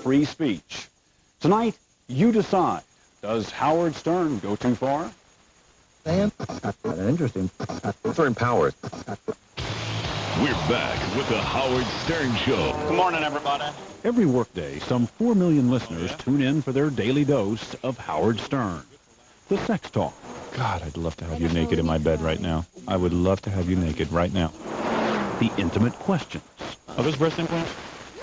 free speech. Tonight, you decide. Does Howard Stern go too far? Interesting. Stern Powers. We're back with the Howard Stern Show. Good morning, everybody. Every workday, some 4 million listeners tune in for their daily dose of Howard Stern. The sex talk. God, I'd love to have you naked in my bed right now. I would love to have you naked right now. The intimate questions. Are those breast implants?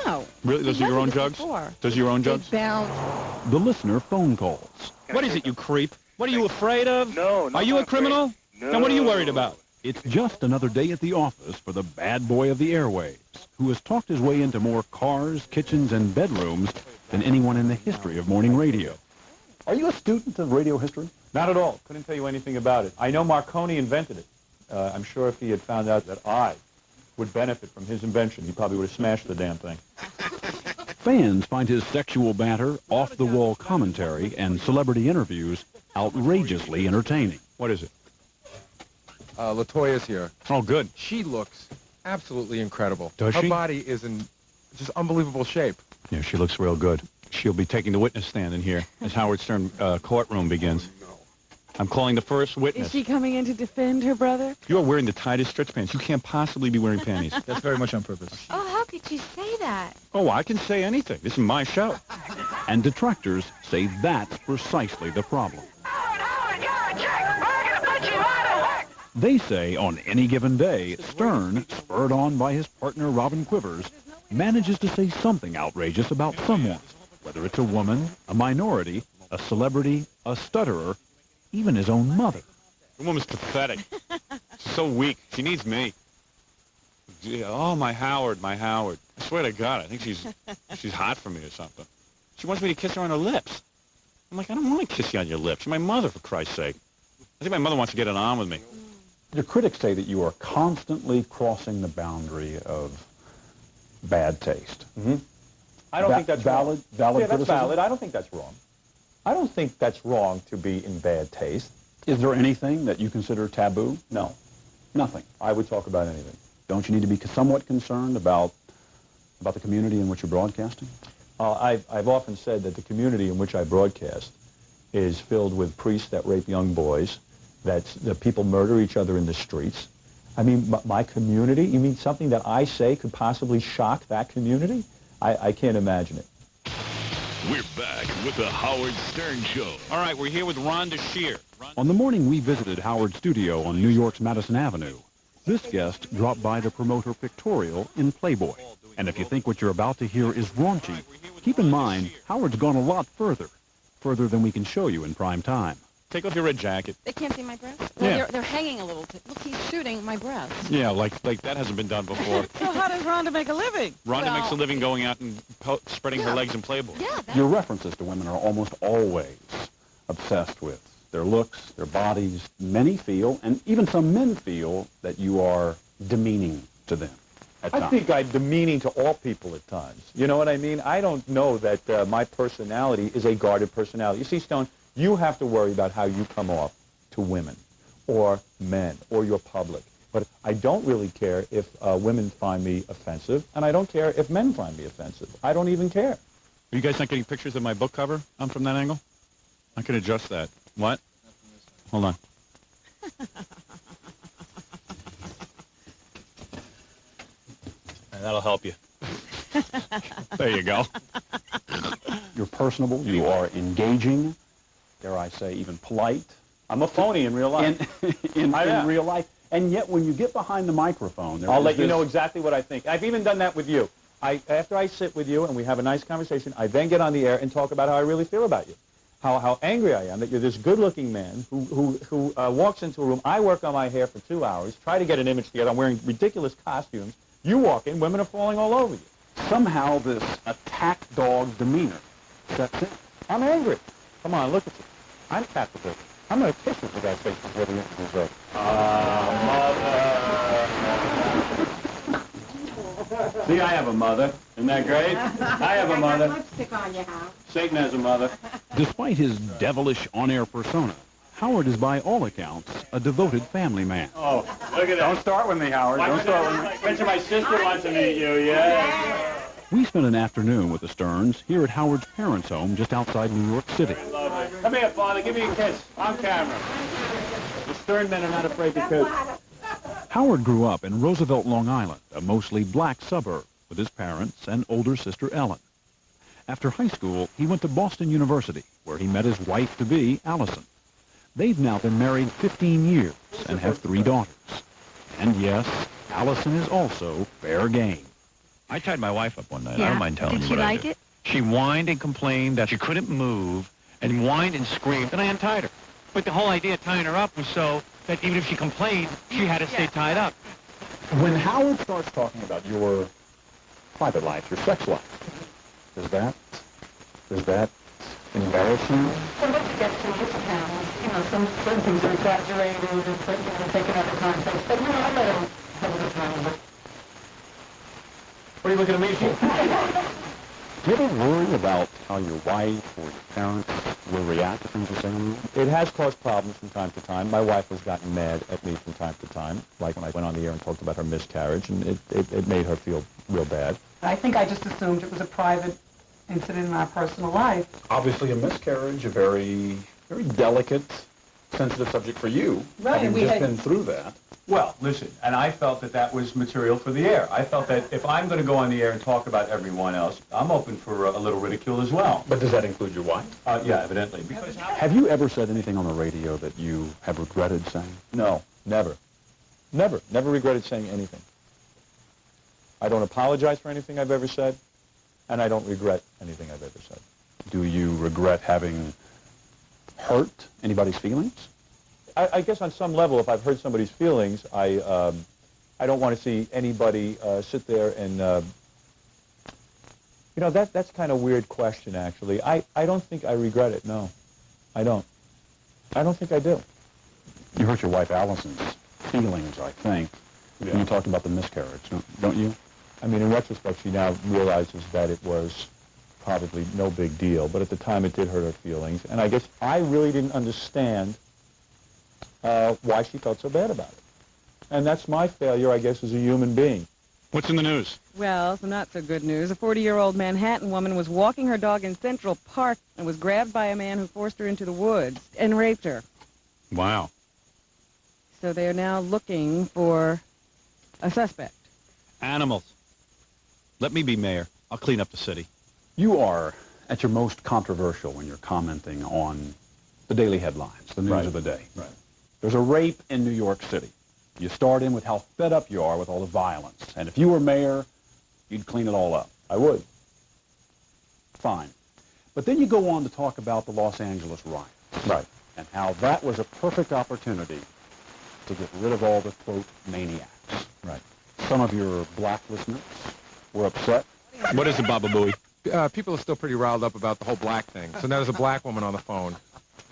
No. Really? Those are your own jugs? Those are your own jugs? They bounce. The listener phone calls. What is it, you creep? What are you afraid of? No, Are you a criminal? No. Then what are you worried about? It's just another day at the office for the bad boy of the airwaves, who has talked his way into more cars, kitchens, and bedrooms than anyone in the history of morning radio. Are you a student of radio history? Not at all. Couldn't tell you anything about it. I know Marconi invented it. I'm sure if he had found out that I would benefit from his invention, he probably would have smashed the damn thing. Fans find his sexual banter, off-the-wall commentary, and celebrity interviews outrageously entertaining. What is it? LaToya's here. Oh, good. She looks absolutely incredible. Does Her she? body is in just unbelievable shape. Yeah, she looks real good. She'll be taking the witness stand in here as Howard Stern courtroom begins. I'm calling the first witness. Is she coming in to defend her brother? You are wearing the tightest stretch pants. You can't possibly be wearing panties. That's very much on purpose. Oh, how could you say that? Oh, I can say anything. This is my show. And detractors say that's precisely the problem. They say on any given day, Stern, spurred on by his partner Robin Quivers, manages to say something outrageous about someone, whether it's a woman, a minority, a celebrity, a stutterer, even his own mother. The woman's pathetic. She's so weak. She needs me. Gee, oh, my Howard, my Howard. I swear to God, I think she's hot for me or something. She wants me to kiss her on her lips. I'm like, I don't want to kiss you on your lips. You're my mother, for Christ's sake. I think my mother wants to get it on with me. Your critics say that you are constantly crossing the boundary of bad taste. Mm-hmm. I don't think that's valid. wrong. Valid Yeah, that's criticism? valid. I don't think that's wrong. I don't think that's wrong to be in bad taste. Is there anything that you consider taboo? No. Nothing. I would talk about anything. Don't you need to be somewhat concerned about the community in which you're broadcasting? I've often said that the community in which I broadcast is filled with priests that rape young boys, that people murder each other in the streets. I mean, my community, you mean something that I say could possibly shock that community? I can't imagine it. We're back with the Howard Stern Show. All right, we're here with Rhonda Shear. On the morning we visited Howard's studio on New York's Madison Avenue, this guest dropped by to promote her pictorial in Playboy. And if you think what you're about to hear is raunchy, keep in mind Howard's gone a lot further than we can show you in prime time. Take off your red jacket. They can't see my breasts? Yeah. Well, they're hanging a little. Look, he's shooting my breasts. Yeah, like that hasn't been done before. So how does Rhonda make a living? Rhonda makes a living going out and spreading her Yeah. legs in Playboy. Yeah, Your references to women are almost always obsessed with their looks, their bodies. Many feel, and even some men feel, that you are demeaning to them at I times. think I'm demeaning to all people at times. You know what I mean? I don't know that my personality is a guarded personality. You see, Stone, you have to worry about how you come off to women or men or your public. But I don't really care if women find me offensive, and I don't care if men find me offensive. I don't even care. Are you guys not getting pictures of my book cover from that angle? I can adjust that. What? Hold on. That'll help you. There you go. You're personable, you are engaging, dare I say, even polite. I'm a phony in real life. In I am. real life. And yet when you get behind the microphone, I'll let you know exactly what I think. I've even done that with you. After I sit with you and we have a nice conversation, I then get on the air and talk about how I really feel about you. How angry I am that you're this good-looking man who walks into a room. I work on my hair for 2 hours, try to get an image together. I'm wearing ridiculous costumes. You walk in, women are falling all over you. somehow this attack dog demeanor sets in. I'm angry. Come on, look at you. I'm captivated. I'm going to kiss you for that face before the interview's over. Mother. See, I have a mother. Isn't that great? I have a mother. Lipstick on your house. Satan has a mother. Despite his devilish on-air persona, Howard is by all accounts a devoted family man. Oh, look at that. Don't start with me, Howard. Don't start with me. Bet you my sister wants to meet you, yeah. We spent an afternoon with the Sterns here at Howard's parents' home just outside New York City. Come here, Father. Give me a kiss. On camera. The Stern men are not afraid to kiss. Howard grew up in Roosevelt, Long Island, a mostly black suburb, with his parents and older sister Ellen. After high school, he went to Boston University, where he met his wife-to-be, Allison. They've now been married 15 years and have 3 daughters. And yes, Allison is also fair game. I tied my wife up one night. Yeah. I don't mind telling Did you she what I like did. it? She whined and complained that she couldn't move, and whined and screamed, and I untied her. But the whole idea of tying her up was so that even if she complained, she had to stay tied up. When Howard starts talking about your private life, your sex life, does that embarrass you? Somebody gets to his town, some certain things are exaggerated and certain things are taken out of context, but I let him have a good time with it. What are you looking at me for? Do you ever worry about how your wife or your parents will react to things you say on the air? It has caused problems from time to time. My wife has gotten mad at me from time to time, like when I went on the air and talked about her miscarriage, and it made her feel real bad. I think I just assumed it was a private incident in our personal life. Obviously a miscarriage, a very, very delicate, sensitive subject for you, Right, having we just had- been through that. Well, listen, and I felt that that was material for the air. I felt that if I'm going to go on the air and talk about everyone else, I'm open for a little ridicule as well. But does that include your wife? Yeah, evidently. Because Have you ever said anything on the radio that you have regretted saying? No, never. Never regretted saying anything. I don't apologize for anything I've ever said, and I don't regret anything I've ever said. Do you regret having hurt anybody's feelings? I guess on some level, if I've hurt somebody's feelings, I don't want to see anybody sit there and, that's kind of a weird question, actually. I don't think I regret it, no. I don't. I don't think I do. You hurt your wife Allison's feelings, I think, when you talked about the miscarriage, don't you? I mean, in retrospect, she now realizes that it was probably no big deal, but at the time it did hurt her feelings, and I guess I really didn't understand why she felt so bad about it. And that's my failure, I guess, as a human being. What's in the news? Well, some not so good news. A 40-year-old Manhattan woman was walking her dog in Central Park and was grabbed by a man who forced her into the woods and raped her. Wow. So they are now looking for a suspect. Animals. Let me be mayor. I'll clean up the city. You are at your most controversial when you're commenting on the daily headlines, the news Right. of the day. Right. There's a rape in New York City. You start in with how fed up you are with all the violence. And if you were mayor, you'd clean it all up. I would. Fine. But then you go on to talk about the Los Angeles riots. Right. And how that was a perfect opportunity to get rid of all the, quote, maniacs. Right. Some of your black listeners were upset. What is it, Baba Booey? People are still pretty riled up about the whole black thing. So now there's a black woman on the phone.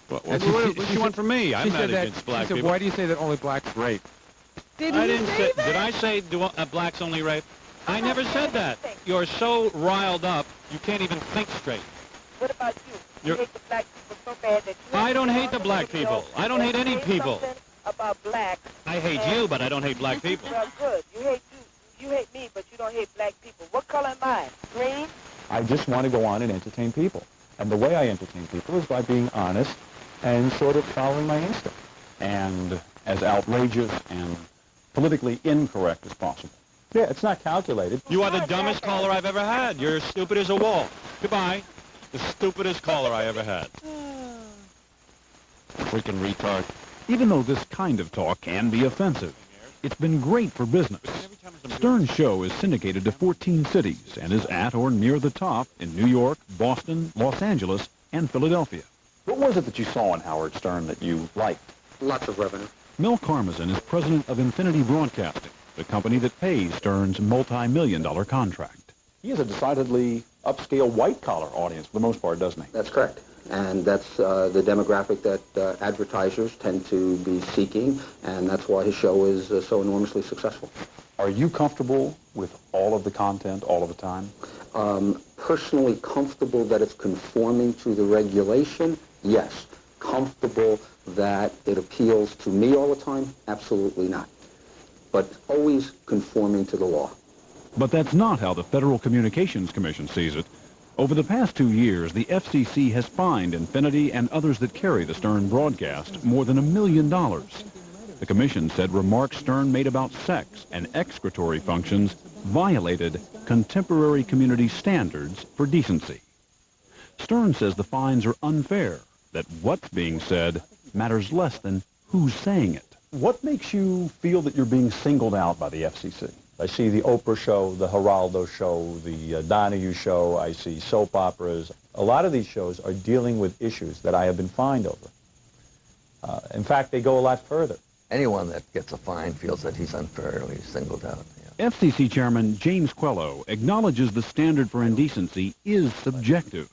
What And do you want from me? I'm She not said that. against black She said, people. "Why do you say that only blacks rape?" Did I he didn't say that? Did I say blacks only rape? I never said that. You're so riled up, you can't even think straight. What about you? You're- You hate the black people so bad that you... I don't hate the black people. I don't hate any people. Something about blacks. I hate you, but I don't hate black people. Well, good. You hate me, but you don't hate black people. What color am I? Green? I just want to go on and entertain people. And the way I entertain people is by being honest and sort of following my instinct. And as outrageous and politically incorrect as possible. Yeah, it's not calculated. You are the dumbest caller I've ever had. You're as stupid as a wall. Goodbye. The stupidest caller I ever had. Freaking retard. Even though this kind of talk can be offensive, it's been great for business. Stern's show is syndicated to 14 cities and is at or near the top in New York, Boston, Los Angeles, and Philadelphia. What was it that you saw in Howard Stern that you liked? Lots of revenue. Mel Karmazin is president of Infinity Broadcasting, the company that pays Stern's multi-million-dollar contract. He has a decidedly upscale white-collar audience for the most part, doesn't he? That's correct. And that's the demographic that advertisers tend to be seeking, and that's why his show is so enormously successful. Are you comfortable with all of the content all of the time? Personally comfortable that it's conforming to the regulation? Yes. Comfortable that it appeals to me all the time? Absolutely not. But always conforming to the law. But that's not how the Federal Communications Commission sees it. Over the past 2 years, the FCC has fined Infinity and others that carry the Stern broadcast more than $1 million. The commission said remarks Stern made about sex and excretory functions violated contemporary community standards for decency. Stern says the fines are unfair, that what's being said matters less than who's saying it. What makes you feel that you're being singled out by the FCC? I see the Oprah show, the Geraldo show, the Donahue show. I see soap operas. A lot of these shows are dealing with issues that I have been fined over. In fact, they go a lot further. Anyone that gets a fine feels that he's unfairly singled out. Yeah. FCC Chairman James Quello acknowledges the standard for indecency is subjective,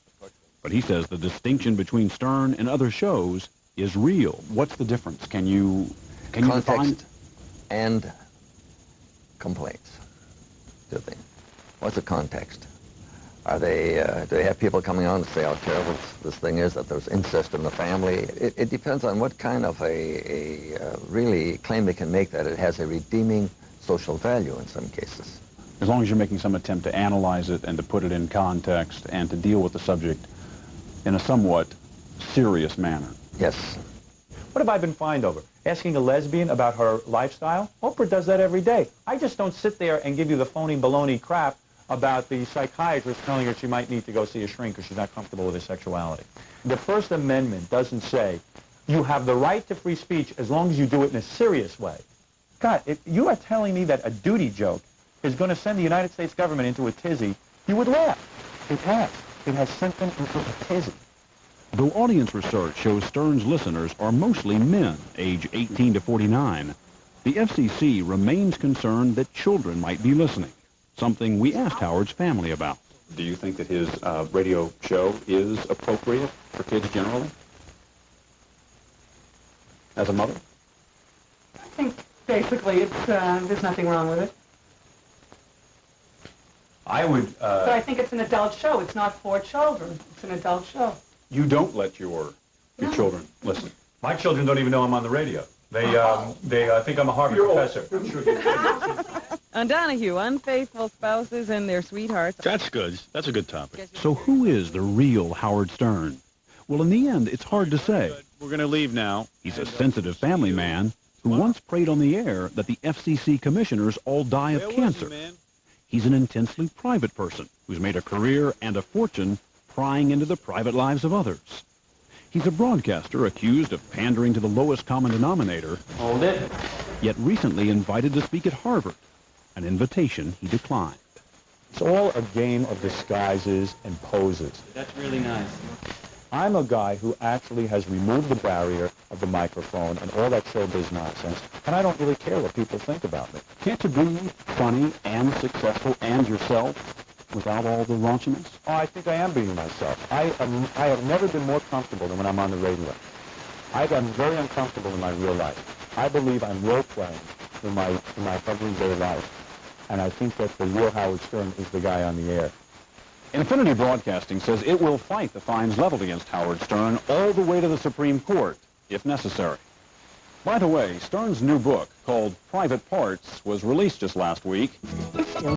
but he says the distinction between Stern and other shows is real. What's the difference? Can you define? Context and complaints. What's the context? Are they, do they have people coming on to say how terrible this thing is, that there's incest in the family? It depends on what kind of a really claim they can make that it has a redeeming social value in some cases. As long as you're making some attempt to analyze it and to put it in context and to deal with the subject in a somewhat serious manner. Yes. What have I been fined over? Asking a lesbian about her lifestyle? Oprah does that every day. I just don't sit there and give you the phony baloney crap about the psychiatrist telling her she might need to go see a shrink because she's not comfortable with her sexuality. The First Amendment doesn't say you have the right to free speech as long as you do it in a serious way. God, if you are telling me that a duty joke is going to send the United States government into a tizzy, you would laugh. It has. It has sent them into a tizzy. Though audience research shows Stern's listeners are mostly men, age 18 to 49, the FCC remains concerned that children might be listening, something we asked Howard's family about. Do you think that his radio show is appropriate for kids generally? As a mother? I think basically it's, there's nothing wrong with it. I would... But I think it's an adult show. It's not for children. It's an adult show. You don't let your children listen. My children don't even know I'm on the radio. They think I'm a Harvard professor. On Donahue, unfaithful spouses and their sweethearts. That's good. That's a good topic. So who is the real Howard Stern? Well, in the end, it's hard to say. We're going to leave now. He's a sensitive family man who once prayed on the air that the FCC commissioners all die of cancer. He's an intensely private person who's made a career and a fortune prying into the private lives of others. He's a broadcaster accused of pandering to the lowest common denominator, Hold it. yet recently invited to speak at Harvard, an invitation he declined. It's all a game of disguises and poses. That's really nice. I'm a guy who actually has removed the barrier of the microphone and all that showbiz nonsense, and I don't really care what people think about me. Can't you be funny and successful and yourself without all the raunchiness? Oh, I think I am being myself. I have never been more comfortable than when I'm on the radio. I'm very uncomfortable in my real life. I believe I'm role-playing in my everyday life, and I think that the real Howard Stern is the guy on the air. Infinity Broadcasting says it will fight the fines leveled against Howard Stern all the way to the Supreme Court, if necessary. By the way, Stern's new book, called Private Parts, was released just last week.